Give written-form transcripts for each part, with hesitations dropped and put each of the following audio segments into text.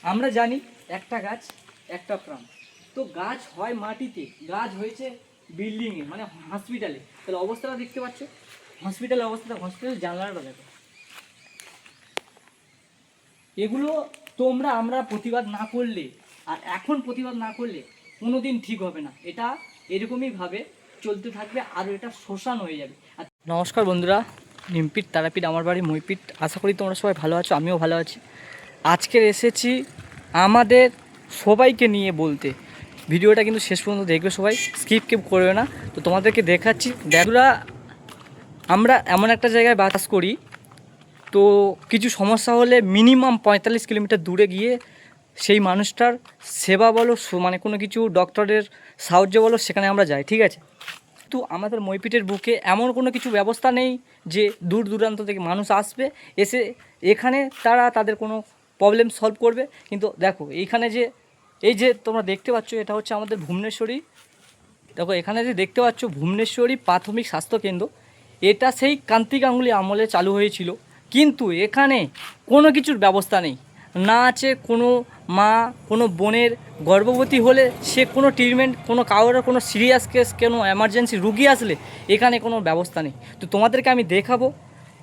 আমরা জানি একটা গাছ একটা প্রাণ। তো গাছ হয় মাটিতে, গাছ হয়েছে বিল্ডিংয়ে মানে হসপিটালে। তাহলে অবস্থাটা দেখতে পাচ্ছ, হসপিটালের অবস্থাটা, হসপিটালের জানলাটা দেখো। এগুলো আমরা প্রতিবাদ না করলে, আর এখন প্রতিবাদ না করলে কোনো দিন ঠিক হবে না। এটা এরকমইভাবে চলতে থাকবে, আরও এটা শ্মশান হয়ে যাবে। আর নমস্কার বন্ধুরা, নিমপিট তারাপীঠ আমার বাড়ি মইপিট। আশা করি তোমরা সবাই ভালো আছো, আমিও ভালো আছি। আজকের এসেছি আমাদের সবাইকে নিয়ে বলতে। ভিডিওটা কিন্তু শেষ পর্যন্ত দেখবে সবাই, স্কিপ করবে না। তো তোমাদেরকে দেখাচ্ছি। দেখুরা, আমরা এমন একটা জায়গায় বাস করি, তো কিছু সমস্যা হলে মিনিমাম 45 কিলোমিটার দূরে গিয়ে সেই মানুষটার সেবা বলো, মানে কোনো কিছু ডক্টরের সাহায্য বলো, সেখানে আমরা যাই, ঠিক আছে। কিন্তু আমাদের মইপিটের বুকে এমন কোনো কিছু ব্যবস্থা নেই যে দূর দূরান্ত থেকে মানুষ আসবে, এসে এখানে তারা তাদের কোনো প্রবলেম সলভ করবে। কিন্তু দেখো এইখানে যে এই যে তোমরা দেখতে পাচ্ছ, এটা হচ্ছে আমাদের ভুবনেশ্বরী। দেখো এখানে যে দেখতে পাচ্ছ ভুবনেশ্বরী প্রাথমিক স্বাস্থ্যকেন্দ্র, এটা সেই কান্তি গাঙ্গুলি আমলে চালু হয়েছিল। কিন্তু এখানে কোনো কিছুর ব্যবস্থা নেই, না আছে কোনো মা কোনো বোনের গর্ভবতী হলে সে কোনো ট্রিটমেন্ট, কোনো কারোর কোনো সিরিয়াস কেস, কোনো এমার্জেন্সি রুগী আসলে এখানে কোনো ব্যবস্থা নেই। তো তোমাদেরকে আমি দেখাবো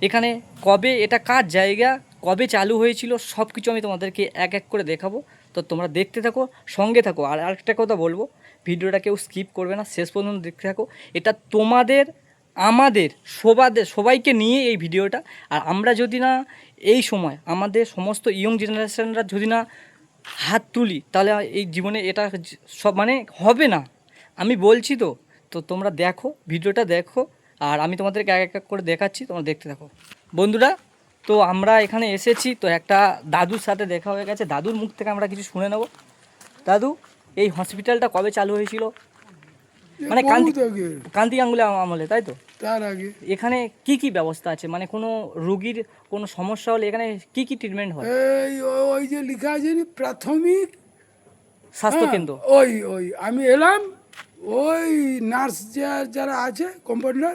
এখানে কবে, এটা কার জায়গা, কবে চালু হয়েছিল, সব কিছু আমি তোমাদেরকে এক এক করে দেখাবো। তো তোমরা দেখতে থাকো, সঙ্গে থাকো। আর আরেকটা কথা বলবো, ভিডিওটা কেউ স্কিপ করবে না, শেষ পর্যন্ত দেখতে থাকো। এটা তোমাদের আমাদের সবাইকে নিয়ে এই ভিডিওটা। আর আমরা যদি না এই সময় আমাদের সমস্ত ইয়ং জেনারেশনরা যদি না হাত তুলি, তাহলে এই জীবনে এটা সব মানে হবে না। আমি বলছি তো। তো তোমরা দেখো, ভিডিওটা দেখো, আর আমি তোমাদেরকে এক এক করে দেখাচ্ছি, তোমরা দেখতে থাকো বন্ধুরা। তো আমরা এখানে এসেছি, তো একটা দাদুর সাথে দেখা হয়ে গেছে। দাদুর মুখ থেকে আমরা কিছু শুনে নেব। দাদু, এই হসপিটালটা কবে চালু হয়েছিল? মানে কান্তি গাঙ্গুলি আমলে, তাই তো? তার আগে এখানে কি কি ব্যবস্থা আছে, মানে কোনো রুগীর কোনো সমস্যা হলে এখানে কি কি ট্রিটমেন্ট হয়? এই ওই যে লেখা আছে না, প্রাথমিক স্বাস্থ্যকেন্দ্র। ওই ওই আমি এলাম, ওই নার্স যারা আছে কম্পাউন্ডার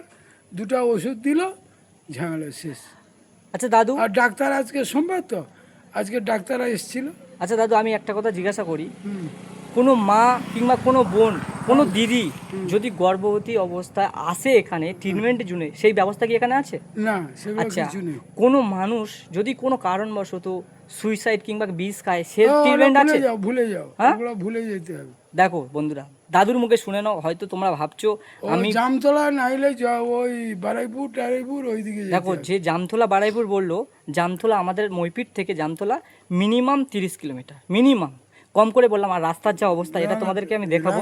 দুটো ওষুধ দিল, ঝামেলা শেষ। আচ্ছা দাদু, আর ডাক্তার আজকে সোমবার, তো আজকে ডাক্তাররা এসেছিল। আচ্ছা দাদু, আমি একটা কথা জিজ্ঞাসা করি। কোনো মা কিংবা কোনো বোন, কোনো দিদি যদি গর্ভবতী অবস্থায় আসে এখানে ট্রিটমেন্টের জন্য, সেই ব্যবস্থা কি এখানে আছে? না, সেগুলো আচ্ছা, কিছু নেই। কোনো মানুষ যদি কোনো কারণবশত সুইসাইড কিংবা বিষ খায়, সে ওগুলো ট্রিটমেন্ট আছে? ভুলে যাও, হ্যাঁ? ওগুলো ভুলে যেতে হবে। দেখো বন্ধুরা, দাদুর মুখে শুনে নাও, হয়তো তোমরা ভাবছো আমি জামতলা নাইলে ওই বারাইপুর টারাইপুর ওইদিকে দেখো, যে জামতলা বারাইপুর বললো, জামতলা আমাদের মইপিট থেকে জামতলা মিনিমাম 30 কিলোমিটার, মিনিমাম, কম করে বললাম। আর রাস্তার যা অবস্থা, এটা তোমাদেরকে আমি দেখাবো।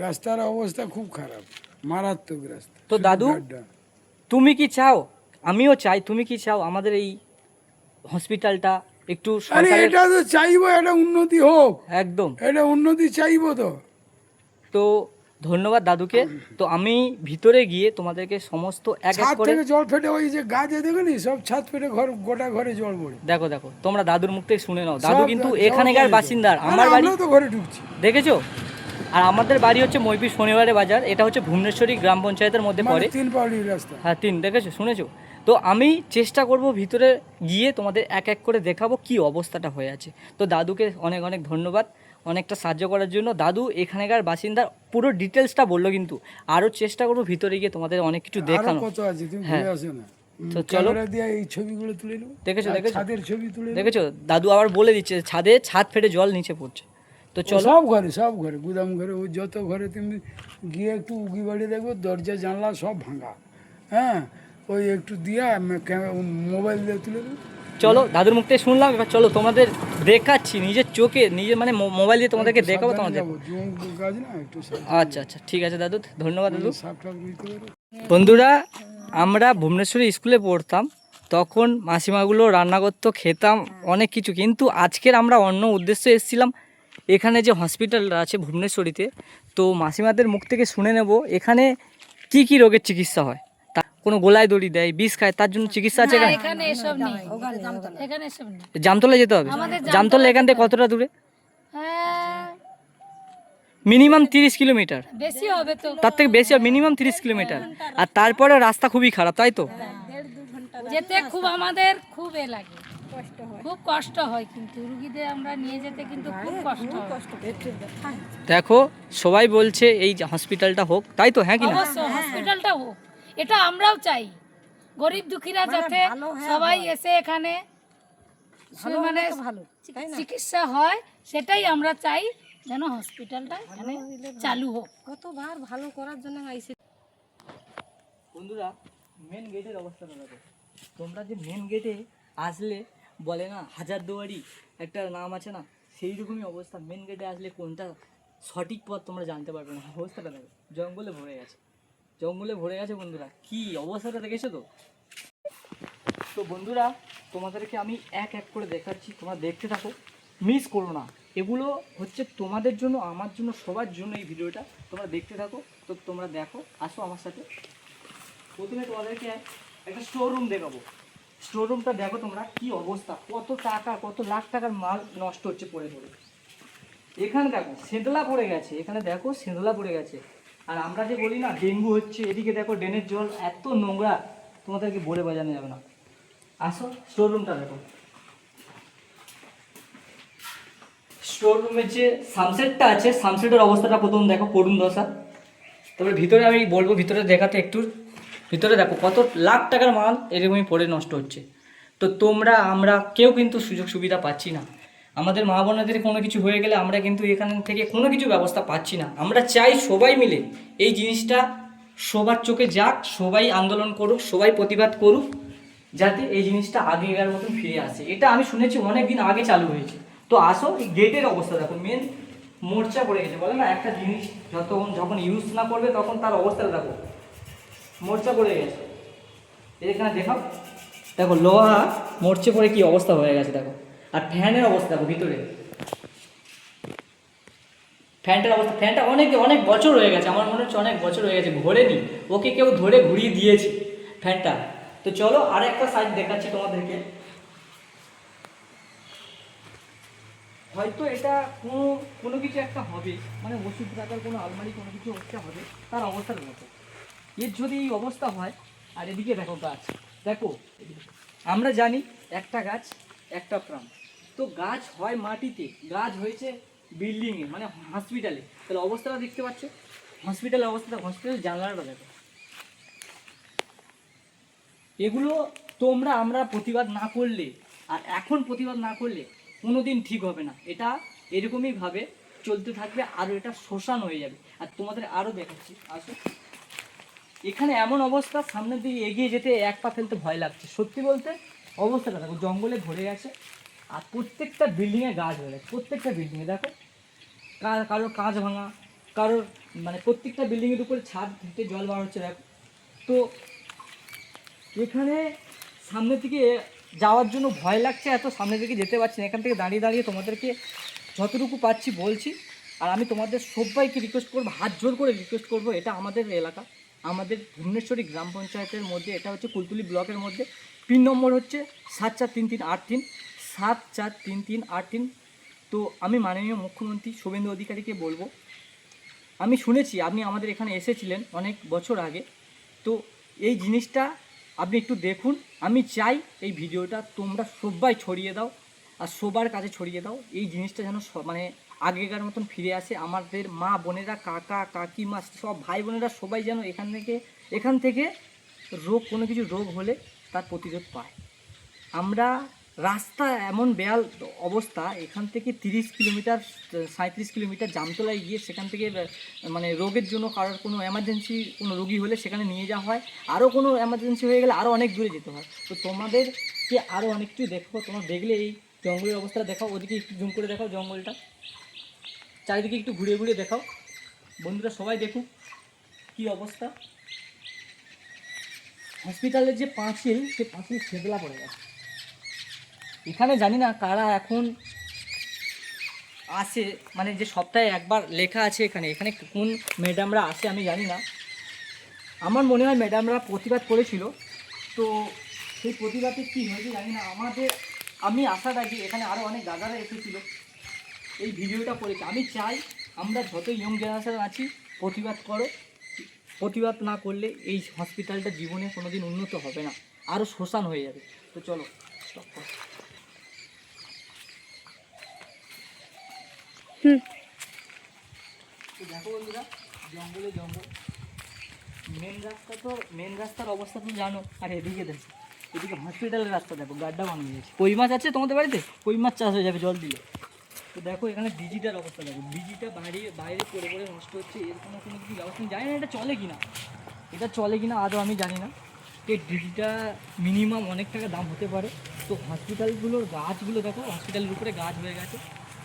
রাস্তার অবস্থা খুব খারাপ, মারাত্মক রাস্তা। তো দাদু, তুমি কি চাও, আমিও চাই, তুমি কি চাও আমাদের এই হসপিটালটা একটু এটা তো চাইবো, এটা উন্নতি হোক, একদম, এটা উন্নতি চাইবো। তো ধন্যবাদ দাদুকে। তো আমি ভিতরে গিয়ে তোমাদেরকে সমস্ত এক এক করে, জল ফেটে ওই যে গাছে দেখুনি, সব ছাদ ফেটে ঘর, গোটা ঘরে জল পড়ে। দেখো দেখো, তোমরা দাদুর মুখ থেকে শুনে নাও। দাদু কিন্তু এখানকার বাসিন্দার, আমার বাড়ি তো ঘরে ঢুকছি, দেখেছো। আর আমাদের বাড়ি হচ্ছে মইপিট শনিবারে বাজার, এটা হচ্ছে ভুবনেশ্বরী গ্রাম পঞ্চায়েতের মধ্যে পড়ে। 3 পাউলি রাস্তা। হ্যাঁ 3, দেখেছো, শুনেছো। তো আমি চেষ্টা করব ভিতরে গিয়ে তোমাদের এক এক করে দেখাবো কি অবস্থাটা হয়ে আছে। তো দাদুকে অনেক অনেক ধন্যবাদ অনেকটা সাহায্য করার জন্য। দাদু এখানকার বাসিন্দার পুরো ডিটেলসটা বললো, কিন্তু আরও চেষ্টা করবো ভিতরে গিয়ে তোমাদের অনেক কিছু দেখানো। কত আছে তুমি হ্যাঁ, ঘুরে আসো না। তো চলো, দিয়ে এই ছবিগুলো তুলে নেব। দেখেছো ছাদের ছবি তুলে দেখেছো, দাদু আবার বলে দিচ্ছে ছাদ ফেটে জল নিচে পড়ছে। তো চলো, সব ঘরে গুদাম ঘরে, ওই যত ঘরে তুমি গিয়ে একটু উগি বাড়ি দেখবো, দরজা জানলা সব ভাঙা। হ্যাঁ, ওই একটু দিয়া মোবাইল দিয়ে তুলে দেবো। চলো, দাদুর মুখ থেকে শুনলাম, এবার চলো তোমাদের দেখাচ্ছি নিজের চোখে, নিজের মানে মোবাইল দিয়ে তোমাদেরকে দেখাবো তোমাদের। আচ্ছা আচ্ছা, ঠিক আছে দাদু, ধন্যবাদ দাদু। বন্ধুরা, আমরা ভুবনেশ্বরী স্কুলে পড়তাম, তখন মাসিমাগুলো রান্না করতো, খেতাম অনেক কিছু। কিন্তু আজকের আমরা অন্য উদ্দেশ্যে এসেছিলাম এখানে যে হসপিটালটা আছে ভুবনেশ্বরীতে। তো মাসিমাদের মুখ থেকে শুনে নেব এখানে কি কি রোগের চিকিৎসা হয়। কোনো গোলায় দড়ি দেয়, বিষ খায়, তার জন্য চিকিৎসা আছে এখানে? জামতলা যেতে হবে? জামতলা এখান থেকে কতটা দূরে? মিনিমাম 30 কিলোমিটার, তার থেকে বেশি হবে, মিনিমাম 30 কিলোমিটার। আর তারপরে রাস্তা খুবই খারাপ, তাই তো? যেতে খুব আমাদের খুব লাগে। খুব কষ্ট হয় কিন্তু রুগীদের আমরা নিয়ে যেতে কিন্তু খুব কষ্ট হয়। দেখো সবাই বলছে এই যে হসপিটালটা হোক, তাই তো? হ্যাঁ কি না? অবশ্যই হসপিটালটা হোক, এটা আমরাও চাই। গরিব দুঃখীরা যাতে সবাই এসে এখানে মানে চিকিৎসা হয়, সেটাই আমরা চাই, যেন হসপিটালটা এখানে চালু হোক। কতবার ভালো করার জন্য আইসে। বন্ধুরা, মেন গেটের অবস্থাটা দেখো। তোমরা যে মেন গেটে আসলে বলে না হাজারদুয়ারি একটা নাম আছে না, সেই রকমই অবস্থা। মেন গেটে আসলে কোনটা সঠিক পথ তোমরা জানতে পারবে না। অবস্থাটা দেখো, জঙ্গলে ভরে গেছে, জঙ্গলে ভরে গেছে বন্ধুরা। কি অবস্থাটা দেখেছো তো? তো বন্ধুরা, তোমাদেরকে আমি এক এক করে দেখাচ্ছি, তোমরা দেখতে থাকো, মিস করো না। এগুলো হচ্ছে তোমাদের জন্য, আমার জন্য, সবার জন্য এই ভিডিওটা। তোমরা দেখতে থাকো। তো তোমরা দেখো, আসো আমার সাথে। প্রথমে তোমাদেরকে একটা স্টোর রুম দেখাবো। স্টোর রুমটা দেখো তোমরা, কি অবস্থা, কত টাকা, কত লাখ টাকার মাল নষ্ট হচ্ছে পড়ে পড়ে। এখানে দেখো সেঁতলা পড়ে গেছে, এখানে দেখো সেঁতলা পড়ে গেছে। আর আমরা যে বলি না ডেঙ্গু হচ্ছে, এদিকে দেখো ড্রেনের জল এত নোংরা, তোমাদেরকে বলে বোঝানো যাবে না। আসো স্টোর রুমটা দেখো। স্টোর রুমের যে সানসেটটা আছে, সানসেটের অবস্থাটা প্রথম দেখো, করুণ দশা। তবে ভিতরে আমি বলবো, ভিতরে দেখাতে একটু, ভিতরে দেখো কত লাখ টাকার মাল এরকমই পড়ে নষ্ট হচ্ছে। তো তোমরা আমরা কেউ কিন্তু সুযোগ সুবিধা পাচ্ছি না। আমাদের মা বোনেদের কোনো কিছু হয়ে গেলে আমরা কিন্তু এখান থেকে কোনো কিছু ব্যবস্থা পাচ্ছি না। আমরা চাই সবাই মিলে এই জিনিসটা সবার চোখে যাক, সবাই আন্দোলন করুক, সবাই প্রতিবাদ করুক, যাতে এই জিনিসটা আগেকার মতন ফিরে আসে। এটা আমি শুনেছি অনেক দিন আগে চালু হয়েছে। তো আসো, এই গেটের অবস্থা দেখো, মেন মোর্চা পড়ে গেছে। বলে না একটা জিনিস যখন ইউজ না করবে তখন তার অবস্থাটা দেখো, মোর্চা পড়ে গেছে। এখানে দেখাও, দেখো লোহা মরচে পড়ে কি অবস্থা হয়ে গেছে দেখো। আর ফ্যানের অবস্থা দেখো ভিতরে, ফ্যানটার অবস্থা, ফ্যানটা অনেক অনেক বছর হয়ে গেছে, আমার মনে হচ্ছে অনেক বছর হয়ে গেছে, ঘোরেনি, ওকে কেউ ধরে ঘুরিয়ে দিয়েছে ফ্যানটা। তো চলো আর একটা সাইড দেখাচ্ছি তোমাদেরকে। হয়তো এটা কোনো কিছু একটা হবে, মানে ওষুধ রাখার কোনো আলমারি কোনো কিছু একটা হবে, তার অবস্থার মতো। এর যদি এই অবস্থা হয়, আর এদিকে দেখো গাছ, দেখো আমরা জানি একটা গাছ একটা প্রাণ। তো গাছ হয় মাটিতে, গাছ হয়েছে বিল্ডিংয়ে, মানে হসপিটালে। তাহলে অবস্থাটা দেখতে পাচ্ছ, হসপিটালের অবস্থাটা, হসপিটালের জানলাটা দেখো। এগুলো তোমরা আমরা প্রতিবাদ না করলে, আর এখন প্রতিবাদ না করলে কোনো দিন ঠিক হবে না। এটা এরকমই ভাবে চলতে থাকবে, আরও এটা শ্মশান হয়ে যাবে। আর তোমাদের আরও দেখাচ্ছি, আসো। এখানে এমন অবস্থা, সামনের দিকে এগিয়ে যেতে এক পা ফেলতে ভয় লাগছে। সত্যি বলতে অবস্থাটা দেখো, জঙ্গলে ভরে গেছে, আর প্রত্যেকটা বিল্ডিংয়ে গাছ হয়ে গেছে। প্রত্যেকটা বিল্ডিংয়ে দেখো, কারোর কাঁচ ভাঙা, কারোর মানে প্রত্যেকটা বিল্ডিংয়ের উপরে ছাদ থেকে জল বার হচ্ছে দেখো। তো এখানে সামনের দিকে যাওয়ার জন্য ভয় লাগছে, এত সামনের দিকে যেতে পারছি না। এখান থেকে দাঁড়িয়ে দাঁড়িয়ে তোমাদেরকে যতটুকু পাচ্ছি বলছি। আর আমি তোমাদের সবাইকে রিকোয়েস্ট করবো, হাত জোর করে রিকোয়েস্ট করবো, এটা আমাদের এলাকা, আমাদের ভুবনেশ্বরী গ্রাম পঞ্চায়েতের মধ্যে, এটা হচ্ছে কুলতুলি ব্লকের মধ্যে। পিন নম্বর হচ্ছে 743383, 743383। তো আমি মাননীয় মুখ্যমন্ত্রী শুভেন্দু অধিকারীকে বলবো, আমি শুনেছি আপনি আমাদের এখানে এসেছিলেন অনেক বছর আগে। তো এই জিনিসটা আপনি একটু দেখুন। আমি চাই এই ভিডিওটা তোমরা সবাই ছড়িয়ে দাও, আর সবার কাছে ছড়িয়ে দাও। এই জিনিসটা যেন মানে আগেকার মতন ফিরে আসে। আমাদের মা বোনেরা, কাকা কাকিমা, সব ভাই বোনেরা সবাই যেন এখান থেকে কোনো কিছু রোগ হলে তার প্রতিরোধ পায়। আমরা রাস্তা এমন বেয়াল অবস্থা, এখান থেকে 30 কিলোমিটার 37 কিলোমিটার জামতলায় গিয়ে সেখান থেকে মানে রোগের জন্য কারোর কোনো এমার্জেন্সি কোনো রোগী হলে সেখানে নিয়ে যাওয়া হয়, আরও কোনো এমার্জেন্সি হয়ে গেলে আরও অনেক দূরে যেতে হয়। তো তোমাদেরকে আরও অনেক কিছু দেখো, তোমরা দেখলে এই জঙ্গলের অবস্থাটা দেখাও, ওদিকে একটু জুম করে দেখাও জঙ্গলটা, চারিদিকে একটু ঘুরিয়ে ঘুরিয়ে দেখাও। বন্ধুরা সবাই দেখুক কী অবস্থা। হসপিটালের যে পাঁচিল, সে পাঁচিল ছেদলা পড়ে গেছে। এখানে জানি না কারা এখন আসে, মানে যে সপ্তাহে একবার লেখা আছে এখানে কোন ম্যাডামরা আসে আমি জানি না। আমার মনে হয় ম্যাডামরা প্রতিবাদ করেছিল, তো সেই প্রতিবাদে কী হয়েছে জানি না। আমি আসার আগে এখানে আরও অনেক দাদারা এসেছিল, এই ভিডিওটা করেছে। আমি চাই আমরা যত ইয়ং জেনারেশন আছি প্রতিবাদ করো। প্রতিবাদ না করলে এই হসপিটালটা জীবনে কোনো দিন উন্নত হবে না, আরও শ্মশান হয়ে যাবে। তো চলো স্টপ করো। তো দেখো বন্ধুরা, জঙ্গলে জঙ্গল, মেন রাস্তার অবস্থা তো জানো। আর এদিকে দেখো, এদিকে হসপিটালের রাস্তা দেখো, গাড্ডা বানিয়ে দিয়েছে। কই মাছ আছে তোমাদের বাড়িতে? কই মাছ চাষ হয়ে যাবে জল দিলে। তো দেখো এখানে ডিজিটার অবস্থা দেখো, ডিজিটা বাইরে পড়ে পড়ে নষ্ট হচ্ছে। এর কোনো কিছু ব্যবস্থা জানি না এটা চলে কিনা, আদৌ আমি জানি না। এই ডিজিটা মিনিমাম অনেক টাকা দাম হতে পারে। তো হসপিটালগুলোর গাছগুলো দেখো, হসপিটালের উপরে গাছ হয়ে গেছে।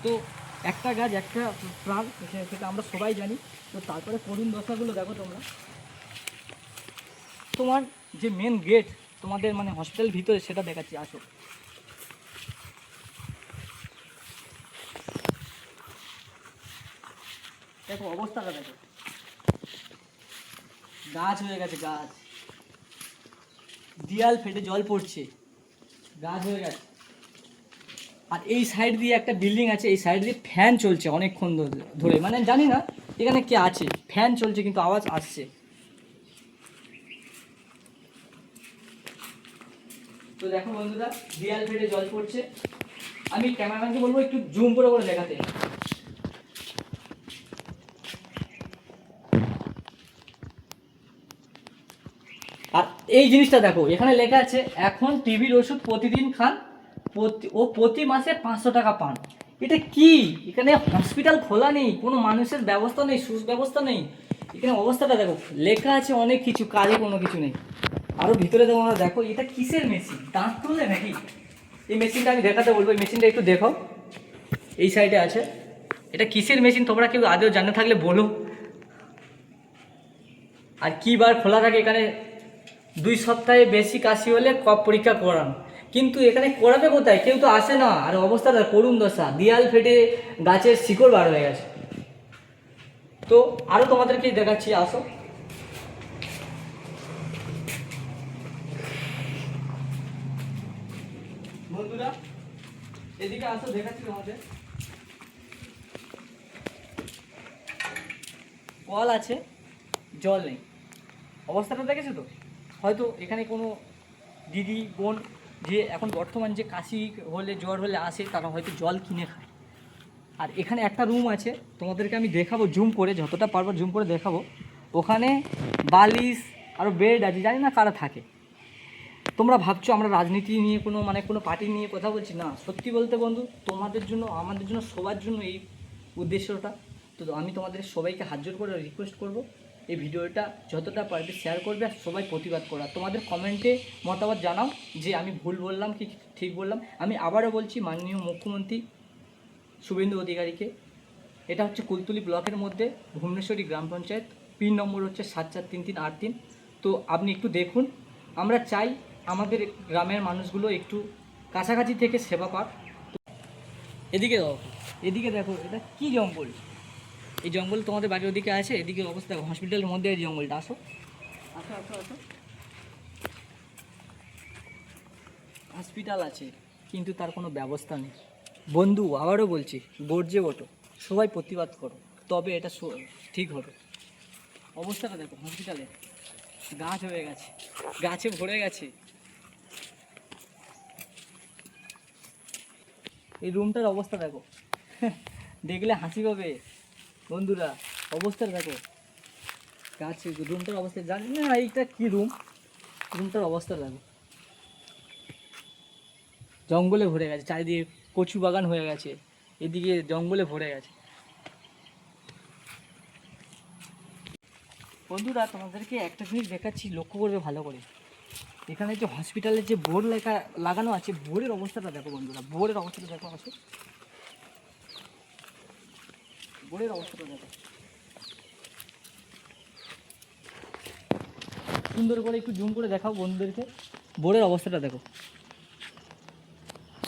তো একটা গাছ একটা প্রাণ, সেটা আমরা সবাই জানি। তো তারপরে করুণ দশাগুলো দেখো তোমরা। তোমার যে মেন গেট তোমাদের মানে হসপিটাল ভিতরে, সেটা দেখাচ্ছি, আসো। দেখো অবস্থাটা দেখো, গাছ হয়ে গেছে, গাছ, দেয়াল ফেটে জল পড়ছে, গাছ হয়ে গেছে। আর এই সাইড দিয়ে একটা বিল্ডিং আছে, এই সাইড দিয়ে ফ্যান চলছে অনেকক্ষণ ধরে, মানে জানি না এখানে কে আছে, ফ্যান চলছে কিন্তু আওয়াজ আসছে। তো দেখো বন্ধুরা, দেয়াল ফেটে জল পড়ছে। আমি ক্যামেরাম্যানকে বলবো একটু জুম করে করে দেখাতে। আর এই জিনিসটা দেখো, এখানে লেখা আছে এখন টিভির ওষুধ প্রতিদিন খান, প্রতি মাসে 500 টাকা পান। এটা কি? এখানে হসপিটাল খোলা নেই, কোনো মানুষের ব্যবস্থা নেই, সুব্যবস্থা নেই। এখানে অবস্থাটা দেখো, লেখা আছে অনেক কিছু, কাজে কোনো কিছু নেই। আরও ভিতরে তোমরা দেখো, এটা কিসের মেশিন? দাঁত তুললে নাকি? এই মেশিনটা আমি দেখাতে বলবো, এই মেশিনটা একটু দেখো, এই সাইডে আছে। এটা কিসের মেশিন তোমরা কেউ আদৌ জানা থাকলে বলো। আর কী বার খোলা থাকে এখানে? 2 সপ্তাহে বেশি কাশি হলে কফ পরীক্ষা করান, কিন্তু এখানে করাবে কোথায়? কেউ তো আসে না। আর অবস্থাটা করুণ দশা, দেয়াল ফেটে গাছের শিকড় বার হয়ে গেছে। তো আরও তোমাদেরকে দেখাচ্ছি, আসো। বন্ধুরা এদিকে আসো, দেখাচ্ছি তোমাদের। কল আছে, জল নেই, অবস্থাটা দেখেছো তো? হয়তো এখানে কোনো দিদি বোন যে এখন বর্তমান যে কাশি হলে জ্বর হলে আসে, তারা হয়তো জল কিনে খায়। আর এখানে একটা রুম আছে, তোমাদেরকে আমি দেখাবো জুম করে, যতটা পারবো জুম করে দেখাবো। ওখানে বালিশ আরও বেড আছে, জানি না কারা থাকে। তোমরা ভাবছো আমরা রাজনীতি নিয়ে কোনো পার্টি নিয়ে কথা বলছি না। সত্যি বলতে বন্ধু, তোমাদের জন্য, আমাদের জন্য, সবার জন্য এই উদ্দেশ্যটা। তো আমি তোমাদের সবাইকে হাত জোর করে রিকোয়েস্ট করব, এই ভিডিওটা যতটা পারবে শেয়ার করবে, আর সবাই প্রতিবাদ করা। তোমাদের কমেন্টে মতামত জানাও যে আমি ভুল বললাম কি ঠিক বললাম। আমি আবারও বলছি, মাননীয় মুখ্যমন্ত্রী শুভেন্দু অধিকারীকে, এটা হচ্ছে কুলতলি ব্লকের মধ্যে ভুবনেশ্বরী গ্রাম পঞ্চায়েত, পিন নম্বর হচ্ছে 743383। তো আপনি একটু দেখুন। আমরা চাই আমাদের গ্রামের মানুষগুলো একটু কাছাকাছি থেকে সেবা পাক। এদিকে দেখো, এটা কি জঙ্গল? এই জঙ্গল তোমাদের বাড়ির ওদিকে আছে, এদিকে অবস্থা দেখো, হসপিটালের মধ্যে এই জঙ্গলটা। আসো আসো আসো আসো। হসপিটাল আছে কিন্তু তার কোনো ব্যবস্থা নেই। বন্ধু আবারও বলছি, গর্জে ওঠো, সবাই প্রতিবাদ করো, তবে এটা ঠিক হবে। অবস্থাটা দেখো, হসপিটালে গাছ হয়ে গেছে, গাছে ভরে গেছে। এই রুমটার অবস্থা দেখো, দেখলে হাসি পাবে বন্ধুরা। অবস্থাটা দেখো, গাছে, রুমটার অবস্থা জানি না এইটা কি রুম, রুমটার অবস্থা দেখো। জঙ্গলে ভরে গেছে, চারিদিকে কচু বাগান হয়ে গেছে, এদিকে জঙ্গলে ভরে গেছে। বন্ধুরা তোমাদেরকে একটা জিনিস দেখাচ্ছি, লক্ষ্য করবে ভালো করে। এখানে যে হসপিটালের যে বোর্ড লাগানো আছে, বোর্ডের অবস্থাটা দেখো বন্ধুরা, বোর্ডের অবস্থাটা দেখো। আসো, বোর্ডের অবস্থাটা দেখো, সুন্দর করে একটু জুম করে দেখাও বন্ধুদেরকে। বোর্ডের অবস্থাটা দেখো,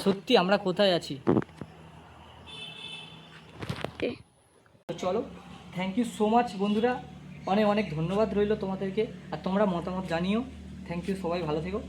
সত্যি আমরা কোথায় আছি। তো চলো, থ্যাংক ইউ সো মাচ বন্ধুরা, অনেক অনেক ধন্যবাদ রইল তোমাদেরকে। আর তোমরা মতামত জানিও। থ্যাংক ইউ, সবাই ভালো থেকো।